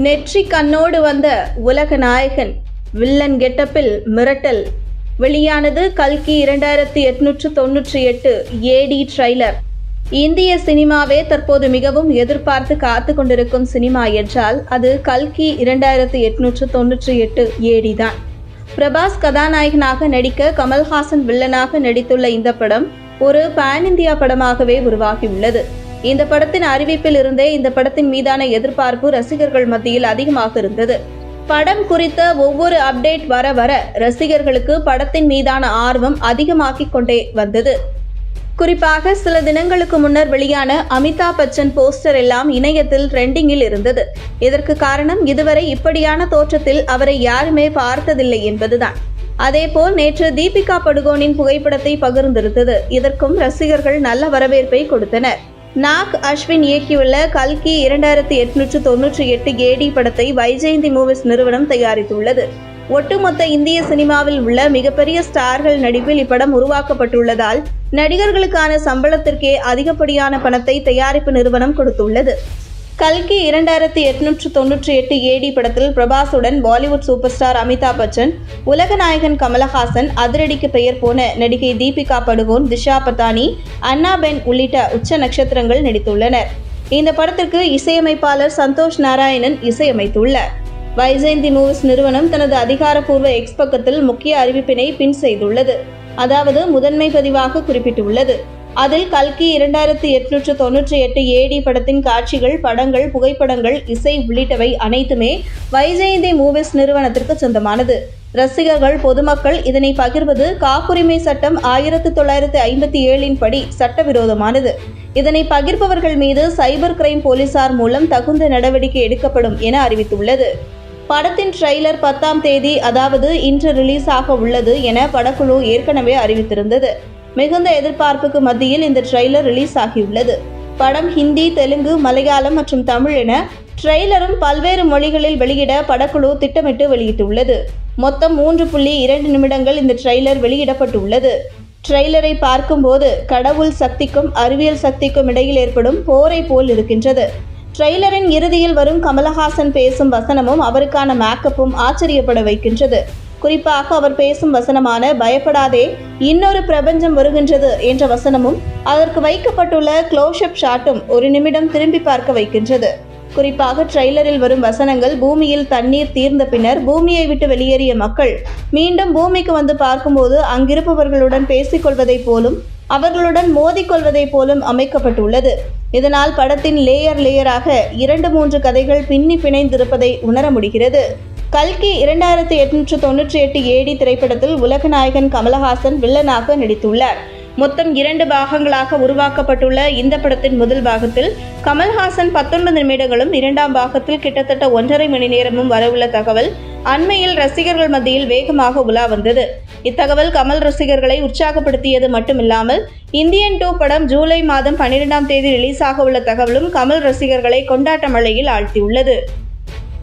நெற்றி கண்ணோடு வந்த உலக நாயகன் வில்லன் கெட்டப்பில் மிரட்டல். வெளியானது கல்கி 2898 ஏடி ட்ரைலர். இந்திய சினிமாவே தற்போது மிகவும் எதிர்பார்த்து காத்து கொண்டிருக்கும் சினிமா என்றால் அது கல்கி 2898 ஏடி தான். பிரபாஸ் கதாநாயகனாக நடிக்க கமல்ஹாசன் வில்லனாக நடித்துள்ள இந்த படம் ஒரு பேன் இந்தியா படமாகவே உருவாகியுள்ளது. இந்த படத்தின் அறிவிப்பில் இருந்தே இந்த படத்தின் மீதான எதிர்பார்ப்பு ரசிகர்கள் மத்தியில் அதிகமாக இருந்தது. படம் குறித்த ஒவ்வொரு அப்டேட் வர வர ரசிகர்களுக்கு படத்தின் மீதான ஆர்வம் அதிகமாகிக் கொண்டே வந்தது. குறிப்பாக சில தினங்களுக்கு முன்னர் வெளியான அமிதாப் பச்சன் போஸ்டர் எல்லாம் இணையத்தில் ட்ரெண்டிங்கில் இருந்தது. இதற்கு காரணம் இதுவரை இப்படியான தோற்றத்தில் அவரை யாருமே பார்த்ததில்லை என்பதுதான். அதேபோல் நேற்று தீபிகா படுகோனின் புகைப்படத்தை பகிர்ந்திருந்தது. இதற்கும் ரசிகர்கள் நல்ல வரவேற்பை கொடுத்தனர். நாக் அஸ்வின் இயக்கியுள்ள கல்கி 2898 ஏடி படத்தை வைஜெயந்தி மூவிஸ் நிறுவனம் தயாரித்துள்ளது. ஒட்டுமொத்த இந்திய சினிமாவில் உள்ள மிகப்பெரிய ஸ்டார்கள் நடிப்பில் இப்படம் உருவாக்கப்பட்டுள்ளதால் நடிகர்களுக்கான சம்பளத்திற்கே அதிகப்படியான பணத்தை தயாரிப்பு நிறுவனம் கொடுத்துள்ளது. கல்கி 2898 ஏடி படத்தில் பிரபாசுடன் பாலிவுட் சூப்பர் ஸ்டார் அமிதாப் பச்சன், உலக நாயகன் கமலஹாசன், அதிரடிக்கு பெயர் போன நடிகை தீபிகா படுகோன், திஷா பதானி, அன்னாபென் உள்ளிட்ட உச்ச நட்சத்திரங்கள் நடித்துள்ளனர். இந்த படத்திற்கு இசையமைப்பாளர் சந்தோஷ் நாராயணன் இசையமைத்துள்ளார். வைஜெயந்தி மூவிஸ் நிறுவனம் தனது அதிகாரப்பூர்வ எக்ஸ் பக்கத்தில் முக்கிய அறிவிப்பினை பின் செய்துள்ளது. அதாவது முதன்மை பதிவாக குறிப்பிட்டுள்ளது. அதில் கல்கி 2898 ஏடி படத்தின் காட்சிகள், படங்கள், புகைப்படங்கள், இசை உள்ளிட்டவை அனைத்துமே வைஜெயந்தி மூவிஸ் நிறுவனத்திற்கு சொந்தமானது. ரசிகர்கள், பொதுமக்கள் இதனை பகிர்வது காப்புரிமை சட்டம் 1957 படி சட்டவிரோதமானது. இதனை பகிர்பவர்கள் மீது சைபர் கிரைம் போலீசார் மூலம் தகுந்த நடவடிக்கை எடுக்கப்படும் என அறிவித்துள்ளது. படத்தின் ட்ரெய்லர் 10ஆம் தேதி, அதாவது இன்று ரிலீஸ் ஆக உள்ளது என படக்குழு ஏற்கனவே அறிவித்திருந்தது. மிகுந்த எதிர்பார்ப்புக்கு மத்தியில் இந்த ட்ரெய்லர் ரிலீஸ் ஆகியுள்ளது. படம் ஹிந்தி, தெலுங்கு, மலையாளம் மற்றும் தமிழ் என ட்ரெய்லரும் பல்வேறு மொழிகளில் வெளியிட படக்குழு திட்டமிட்டு வெளியிட்டுள்ளது. மொத்தம் 3.2 நிமிடங்கள் இந்த ட்ரெய்லர் வெளியிடப்பட்டுள்ளது. ட்ரெய்லரை பார்க்கும்போது கடவுள் சக்திக்கும் அறிவியல் சக்திக்கும் இடையில் ஏற்படும் போரை போல் இருக்கின்றது. ட்ரெய்லரின் இறுதியில் வரும் கமலஹாசன் பேசும் வசனமும் அவருக்கான மேக்கப்பும் ஆச்சரியப்பட வைக்கின்றது. குறிப்பாக அவர் பேசும் வசனமான பயப்படாதே, இன்னொரு பிரபஞ்சம் வருகின்றது என்ற வசனமும் அதற்கு வைக்கப்பட்டுள்ள க்ளோஸ்அப் ஷாட்டும் ஒரு நிமிடம் திரும்பி பார்க்க வைக்கின்றது. குறிப்பாக ட்ரெய்லரில் வரும் வசனங்கள் பூமியில் தண்ணீர் தீர்ந்த பின்னர் பூமியை விட்டு வெளியேறிய மக்கள் மீண்டும் பூமிக்கு வந்து பார்க்கும்போது அங்கிருப்பவர்களுடன் பேசிக்கொள்வதைப் போலும் அவர்களுடன் மோதிக்கொள்வதைப் போலும் அமைக்கப்பட்டுள்ளது. இதனால் படத்தின் லேயராக 2-3 கதைகள் பின்னி பிணைந்திருப்பதை உணர முடிகிறது. கல்கி 2898 ஏடி திரைப்படத்தில் உலக நாயகன் கமலஹாசன் வில்லனாக நடித்துள்ளார். மொத்தம் 2 பாகங்களாக உருவாக்கப்பட்டுள்ள இந்த படத்தின் முதல் பாகத்தில் கமல்ஹாசன் 19 நிமிடங்களும், 2ஆம் பாகத்தில் கிட்டத்தட்ட 1.5 மணி நேரமும் வரவுள்ள தகவல் அண்மையில் ரசிகர்கள் மத்தியில் வேகமாக உலா வந்தது. இத்தகவல் கமல் ரசிகர்களை உற்சாகப்படுத்தியது மட்டுமில்லாமல் இந்தியன் 2 படம் ஜூலை மாதம் 12ஆம் தேதி ரிலீஸ் ஆக உள்ள தகவலும் கமல் ரசிகர்களை கொண்டாட்ட மழையில் ஆழ்த்தியுள்ளது.